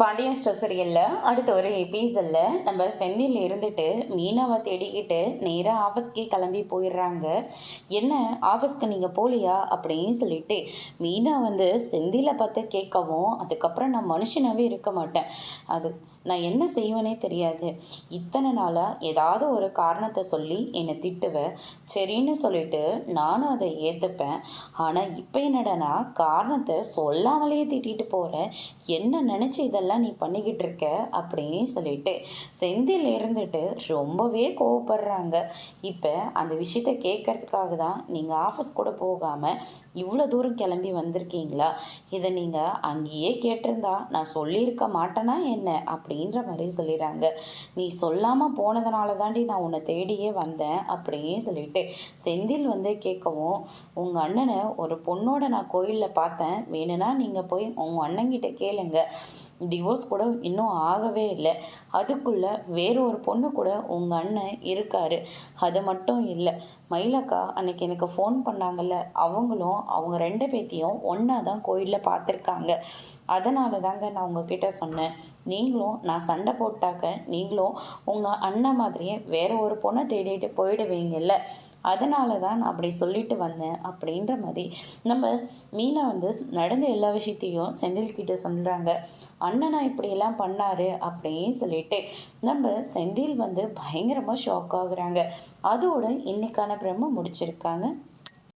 Pandian store சீரியலில் அடுத்த ஒரு எபிசோடில் நம்ம செந்தில் இருந்துட்டு மீனாவை தேடிக்கிட்டு நேராக ஆஃபீஸ்க்கே கிளம்பி போயிடுறாங்க. என்ன ஆஃபீஸ்க்கு நீங்கள் போகலையா அப்படின்னு சொல்லிட்டு மீனா வந்து செந்திலை பார்த்து கேட்கவும், அதுக்கப்புறம் நான் மனுஷனாகவே இருக்க மாட்டேன், அது நான் என்ன செய்வேனே தெரியாது, இத்தனை நாளாக ஏதாவது ஒரு காரணத்தை சொல்லி என்னை திட்டுவேன், சரின்னு சொல்லிட்டு நானும் அதை ஏற்றுப்பேன். ஆனால் இப்போ என்னடனா காரணத்தை சொல்லாமலேயே திட்டிட்டு போகிறேன், என்ன நினச்சி இதெல்லாம் நீ பண்ணிக்கிட்டு இருக்க அப்படின்னு சொல்லிட்டு செந்தில் இருந்துட்டு ரொம்பவே கோவப்படுறாங்க. இப்போ அந்த விஷயத்த கேட்கறதுக்காக தான் நீங்கள் ஆஃபீஸ் கூட போகாமல் இவ்வளோ தூரம் கிளம்பி வந்திருக்கீங்களா? இதை நீங்கள் அங்கேயே கேட்டிருந்தா நான் சொல்லியிருக்க மாட்டேனா என்ன அப்படின்ற மாதிரி சொல்லிடுறாங்க. நீ சொல்லாமல் போனதுனால தாண்டி நான் உன்னை தேடியே வந்தேன் அப்படின்னு சொல்லிட்டு செந்தில் வந்து கேட்கவும், உங்கள் அண்ணனை ஒரு பொண்ணோட நான் கோயிலில் பார்த்தேன், வேணும்னா நீங்கள் போய் உங்கள் அண்ணங்கிட்ட கேளுங்க, டிவோர்ஸ் கூட இன்னும் ஆகவே இல்லை, அதுக்குள்ளே வேறு ஒரு பொண்ணு கூட உங்கள் அண்ணன் இருக்காரு. அது மட்டும் இல்லை, மயிலக்கா அன்னைக்கு எனக்கு ஃபோன் பண்ணாங்கல்ல, அவங்களும் அவங்க ரெண்டு பேத்தையும் ஒன்றா தான் கோயிலில் பார்த்துருக்காங்க. அதனால தாங்க நான் உங்ககிட்ட சொன்னேன், நீங்களும் நான் சண்டை போட்டாக்க நீங்களும் உங்கள் அண்ணன் மாதிரியே வேற ஒரு பொண்ணை தேடிட்டு போயிடுவீங்கல்ல, அதனால தான் நான் அப்படி சொல்லிட்டு வந்தேன் அப்படின்ற மாதிரி நம்ம மீனா வந்து நடந்த எல்லா விஷயத்தையும் செந்தில்கிட்ட சொல்கிறாங்க. அண்ணனா இப்படியெல்லாம் பண்ணாரு அப்படின்னு சொல்லிட்டு நம்ம செந்தில் வந்து பயங்கரமாக ஷாக் ஆகுறாங்க. அதோட இன்னைக்கான பிரம்ம முடிச்சிருக்காங்க.